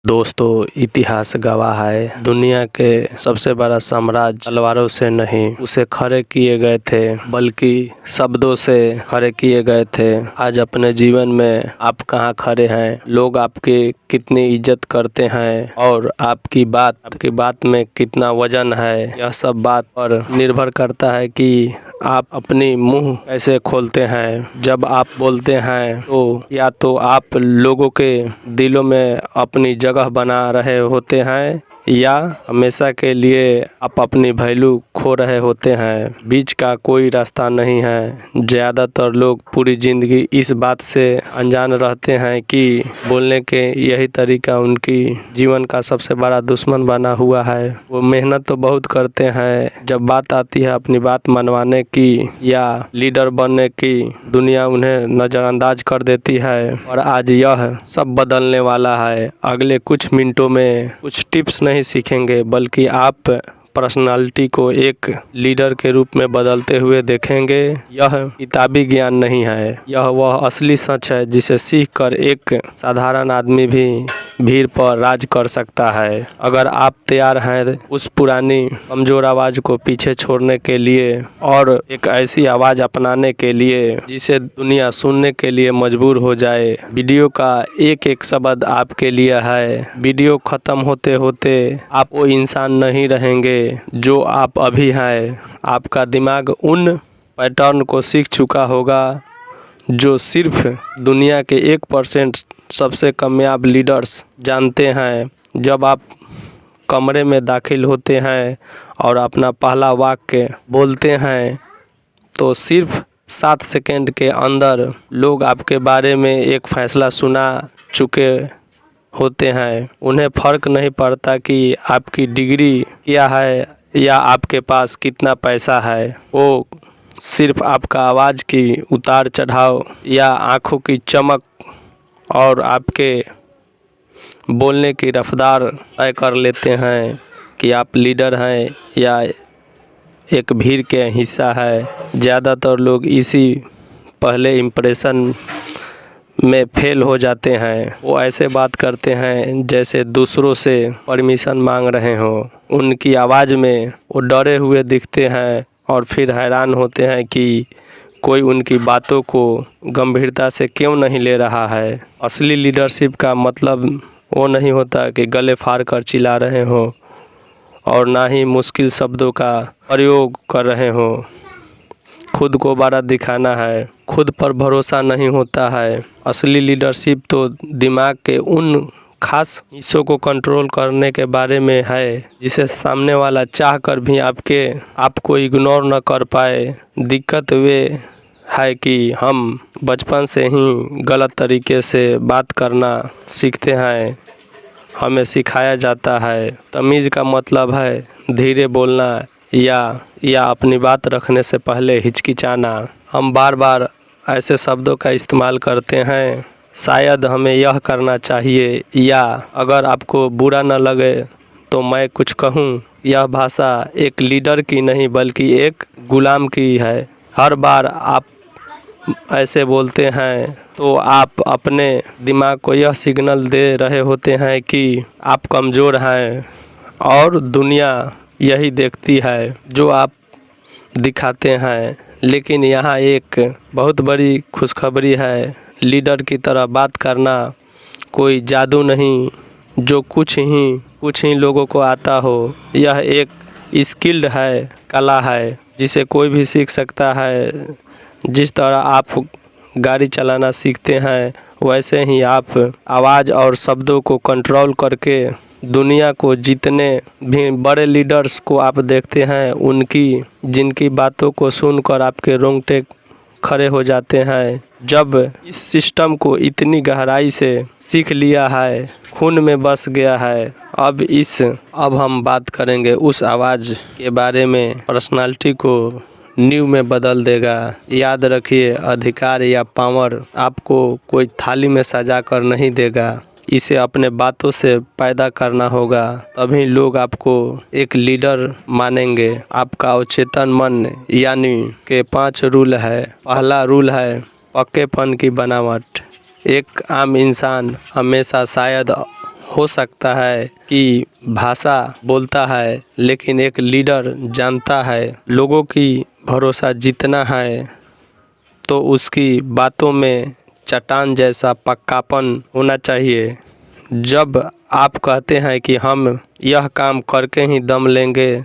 दोस्तों, इतिहास गवाह है दुनिया के सबसे बड़ा साम्राज्य तलवारों से नहीं उसे खड़े किए गए थे बल्कि शब्दों से खड़े किए गए थे। आज अपने जीवन में आप कहाँ खड़े हैं, लोग आपकी कितनी इज्जत करते हैं और आपकी बात में कितना वजन है, यह सब बात पर निर्भर करता है कि आप अपनी मुंह कैसे खोलते हैं। जब आप बोलते हैं तो या तो आप लोगों के दिलों में अपनी जगह बना रहे होते हैं या हमेशा के लिए आप अपनी वैल्यू खो रहे होते हैं। बीच का कोई रास्ता नहीं है। ज़्यादातर लोग पूरी ज़िंदगी इस बात से अनजान रहते हैं कि बोलने के यही तरीका उनकी जीवन का सबसे बड़ा दुश्मन बना हुआ है। वो मेहनत तो बहुत करते हैं, जब बात आती है अपनी बात मनवाने की या लीडर बनने की, दुनिया उन्हें नज़रअंदाज कर देती है। और आज यह सब बदलने वाला है। अगले कुछ मिनटों में कुछ टिप्स नहीं सीखेंगे बल्कि आप पर्सनालिटी को एक लीडर के रूप में बदलते हुए देखेंगे। यह किताबी ज्ञान नहीं है, यह वह असली सच है जिसे सीखकर एक साधारण आदमी भी भीड़ पर राज कर सकता है। अगर आप तैयार हैं उस पुरानी कमजोर आवाज़ को पीछे छोड़ने के लिए और एक ऐसी आवाज़ अपनाने के लिए जिसे दुनिया सुनने के लिए मजबूर हो जाए। वीडियो का एक एक शब्द आपके लिए है। वीडियो ख़त्म होते होते आप वो इंसान नहीं रहेंगे जो आप अभी हैं। आपका दिमाग उन पैटर्न को सीख चुका होगा जो सिर्फ दुनिया के 1% सबसे कामयाब लीडर्स जानते हैं। जब आप कमरे में दाखिल होते हैं और अपना पहला वाक्य बोलते हैं तो सिर्फ 7 सेकंड के अंदर लोग आपके बारे में एक फैसला सुना चुके होते हैं। उन्हें फ़र्क नहीं पड़ता कि आपकी डिग्री क्या है या आपके पास कितना पैसा है। वो सिर्फ आपका आवाज़ की उतार चढ़ाव या आँखों की चमक और आपके बोलने की रफ्तार तय कर लेते हैं कि आप लीडर हैं या एक भीड़ के हिस्सा है। ज़्यादातर लोग इसी पहले इम्प्रेशन में फेल हो जाते हैं। वो ऐसे बात करते हैं जैसे दूसरों से परमिशन मांग रहे हों। उनकी आवाज़ में वो डरे हुए दिखते हैं और फिर हैरान होते हैं कि कोई उनकी बातों को गंभीरता से क्यों नहीं ले रहा है। असली लीडरशिप का मतलब वो नहीं होता कि गले फाड़ कर चिल्ला रहे हों और ना ही मुश्किल शब्दों का प्रयोग कर रहे हों। खुद को बड़ा दिखाना है, खुद पर भरोसा नहीं होता है। असली लीडरशिप तो दिमाग के उन खास हिस्सों को कंट्रोल करने के बारे में है जिसे सामने वाला चाहकर भी आपको इग्नोर न कर पाए। दिक्कत वे है कि हम बचपन से ही गलत तरीके से बात करना सीखते हैं। हमें सिखाया जाता है तमीज़ का मतलब है धीरे बोलना या अपनी बात रखने से पहले हिचकिचाना। हम बार बार ऐसे शब्दों का इस्तेमाल करते हैं, शायद हमें यह करना चाहिए या अगर आपको बुरा न लगे तो मैं कुछ कहूँ। यह भाषा एक लीडर की नहीं बल्कि एक गुलाम की है। हर बार आप ऐसे बोलते हैं तो आप अपने दिमाग को यह सिग्नल दे रहे होते हैं कि आप कमज़ोर हैं और दुनिया यही देखती है जो आप दिखाते हैं। लेकिन यहाँ एक बहुत बड़ी खुशखबरी है, लीडर की तरह बात करना कोई जादू नहीं जो कुछ ही लोगों को आता हो। यह एक स्किल्ड है, कला है जिसे कोई भी सीख सकता है। जिस तरह आप गाड़ी चलाना सीखते हैं वैसे ही आप आवाज़ और शब्दों को कंट्रोल करके दुनिया को जितने भी बड़े लीडर्स को आप देखते हैं जिनकी बातों को सुनकर आपके रोंगटे खड़े हो जाते हैं। जब इस सिस्टम को इतनी गहराई से सीख लिया है, खून में बस गया है, अब हम बात करेंगे उस आवाज़ के बारे में पर्सनालिटी को नींव में बदल देगा। याद रखिए, अधिकार या पावर आपको कोई थाली में सजा कर नहीं देगा, इसे अपने बातों से पैदा करना होगा, तभी लोग आपको एक लीडर मानेंगे। आपका अवचेतन मन यानी के 5 रूल है। पहला रूल है पक्केपन की बनावट। एक आम इंसान हमेशा शायद हो सकता है कि भाषा बोलता है, लेकिन एक लीडर जानता है लोगों की भरोसा जीतना है तो उसकी बातों में चट्टान जैसा पक्कापन होना चाहिए। जब आप कहते हैं कि हम यह काम करके ही दम लेंगे,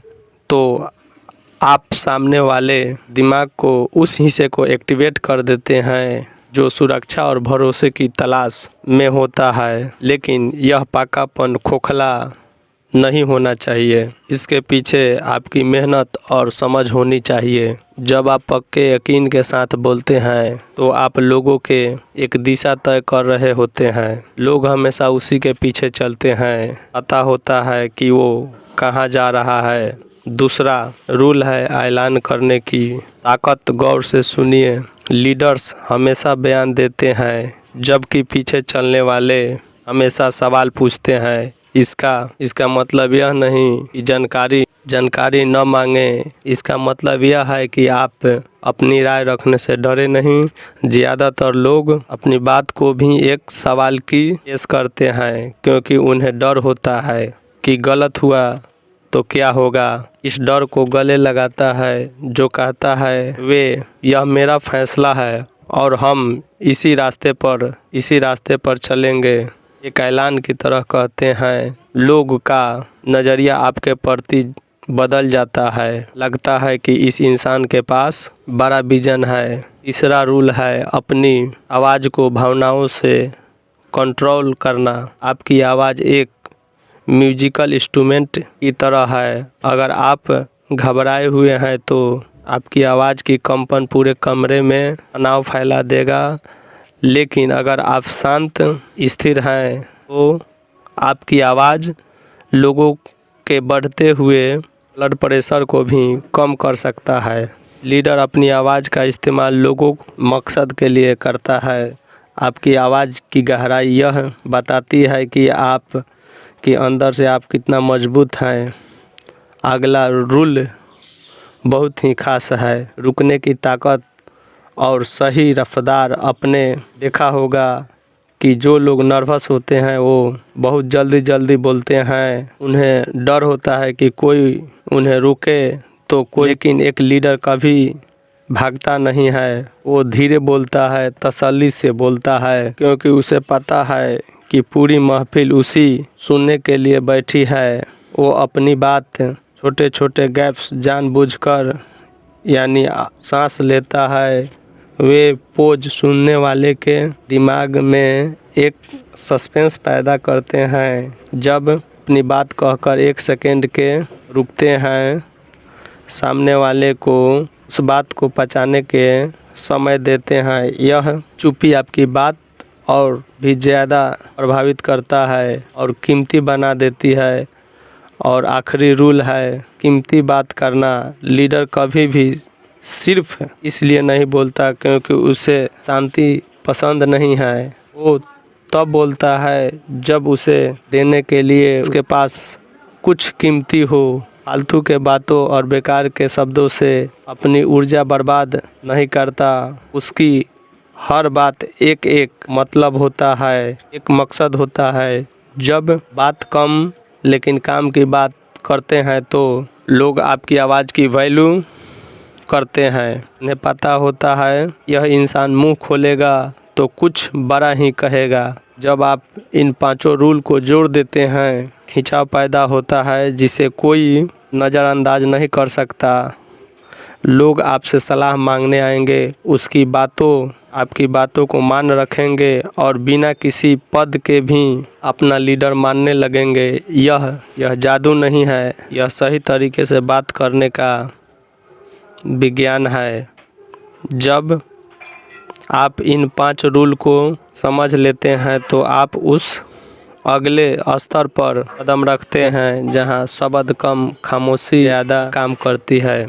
तो आप सामने वाले दिमाग को उस हिस्से को एक्टिवेट कर देते हैं जो सुरक्षा और भरोसे की तलाश में होता है। लेकिन यह पक्कापन खोखला नहीं होना चाहिए, इसके पीछे आपकी मेहनत और समझ होनी चाहिए। जब आप पक्के यकीन के साथ बोलते हैं तो आप लोगों के एक दिशा तय कर रहे होते हैं। लोग हमेशा उसी के पीछे चलते हैं, पता होता है कि वो कहाँ जा रहा है। दूसरा रूल है ऐलान करने की ताकत। गौर से सुनिए, लीडर्स हमेशा बयान देते हैं जबकि पीछे चलने वाले हमेशा सवाल पूछते हैं। इसका मतलब यह नहीं कि जानकारी न मांगे। इसका मतलब यह है कि आप अपनी राय रखने से डरे नहीं। ज़्यादातर लोग अपनी बात को भी एक सवाल की पेश करते हैं क्योंकि उन्हें डर होता है कि गलत हुआ तो क्या होगा। इस डर को गले लगाता है जो कहता है यह मेरा फैसला है और हम इसी रास्ते पर चलेंगे। एक ऐलान की तरह कहते हैं, लोग का नज़रिया आपके प्रति बदल जाता है। लगता है कि इस इंसान के पास बड़ा विजन है। तीसरा रूल है अपनी आवाज़ को भावनाओं से कंट्रोल करना। आपकी आवाज़ एक म्यूजिकल इंस्ट्रूमेंट की तरह है। अगर आप घबराए हुए हैं तो आपकी आवाज़ की कंपन पूरे कमरे में तनाव फैला देगा, लेकिन अगर आप शांत स्थिर हैं तो आपकी आवाज़ लोगों के बढ़ते हुए ब्लड प्रेशर को भी कम कर सकता है। लीडर अपनी आवाज़ का इस्तेमाल लोगों मकसद के लिए करता है। आपकी आवाज़ की गहराई यह बताती है कि आप कि अंदर से आप कितना मजबूत हैं। अगला रूल बहुत ही खास है, रुकने की ताकत और सही रफ्तार। आपने देखा होगा कि जो लोग नर्वस होते हैं वो बहुत जल्दी बोलते हैं। उन्हें डर होता है कि कोई उन्हें रोके तो कोई, लेकिन एक लीडर कभी भागता नहीं है। वो धीरे बोलता है, तसल्ली से बोलता है, क्योंकि उसे पता है कि पूरी महफिल उसी सुनने के लिए बैठी है। वो अपनी बात छोटे छोटे गैप्स जानबूझकर यानी सांस लेता है। वे पोज सुनने वाले के दिमाग में एक सस्पेंस पैदा करते हैं। जब अपनी बात कहकर 1 सेकंड के रुकते हैं, सामने वाले को उस बात को पचाने के समय देते हैं। यह चुप्पी आपकी बात और भी ज़्यादा प्रभावित करता है और कीमती बना देती है। और आखिरी रूल है कीमती बात करना। लीडर कभी भी सिर्फ इसलिए नहीं बोलता क्योंकि उसे शांति पसंद नहीं है। वो तब बोलता है जब उसे देने के लिए उसके पास कुछ कीमती हो। फालतू के बातों और बेकार के शब्दों से अपनी ऊर्जा बर्बाद नहीं करता। उसकी हर बात एक मतलब होता है, एक मकसद होता है। जब बात कम लेकिन काम की बात करते हैं तो लोग आपकी आवाज़ की वैल्यू करते हैं। उन्हें पता होता है यह इंसान मुंह खोलेगा तो कुछ बड़ा ही कहेगा। जब आप इन 5 रूल को जोड़ देते हैं, खिंचाव पैदा होता है जिसे कोई नज़रअंदाज नहीं कर सकता। लोग आपसे सलाह मांगने आएंगे, आपकी बातों को मान रखेंगे और बिना किसी पद के भी अपना लीडर मानने लगेंगे। यह जादू नहीं है, यह सही तरीके से बात करने का विज्ञान है। जब आप इन 5 रूल को समझ लेते हैं तो आप उस अगले स्तर पर कदम रखते हैं जहां शब्द कम, खामोशी ज़्यादा काम करती है।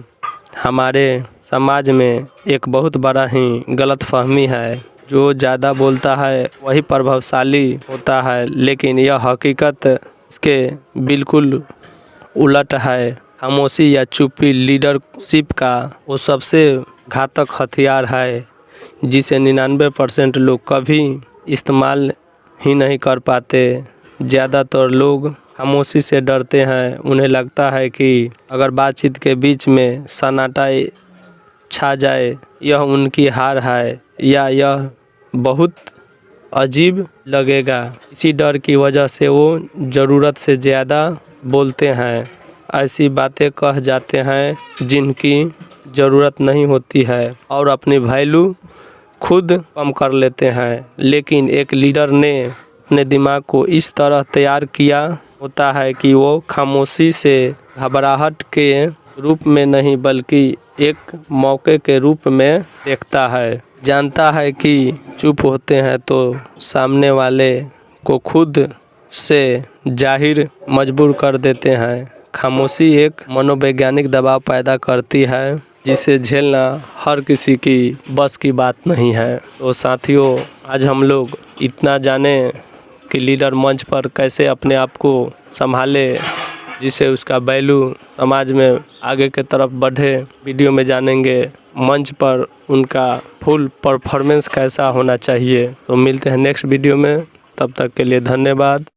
हमारे समाज में एक बहुत बड़ा ही गलतफहमी है, जो ज़्यादा बोलता है वही प्रभावशाली होता है, लेकिन यह हकीकत इसके बिल्कुल उलट है। खामोशी या चुप्पी लीडरशिप का वो सबसे घातक हथियार है जिसे 99% लोग कभी इस्तेमाल ही नहीं कर पाते। ज़्यादातर लोग खामोशी से डरते हैं। उन्हें लगता है कि अगर बातचीत के बीच में सन्नाटा छा जाए यह उनकी हार है या यह बहुत अजीब लगेगा। इसी डर की वजह से वो ज़रूरत से ज़्यादा बोलते हैं, ऐसी बातें कह जाते हैं जिनकी ज़रूरत नहीं होती है और अपनी वैल्यू खुद कम कर लेते हैं। लेकिन एक लीडर ने अपने दिमाग को इस तरह तैयार किया होता है कि वो खामोशी से घबराहट के रूप में नहीं बल्कि एक मौके के रूप में देखता है। जानता है कि चुप होते हैं तो सामने वाले को खुद से जाहिर मजबूर कर देते हैं। खामोशी एक मनोवैज्ञानिक दबाव पैदा करती है जिसे झेलना हर किसी की बस की बात नहीं है। तो साथियों, आज हम लोग इतना जाने कि लीडर मंच पर कैसे अपने आप को संभाले जिससे उसका वैल्यू समाज में आगे के तरफ बढ़े। वीडियो में जानेंगे मंच पर उनका फुल परफॉर्मेंस कैसा होना चाहिए। तो मिलते हैं नेक्स्ट वीडियो में, तब तक के लिए धन्यवाद।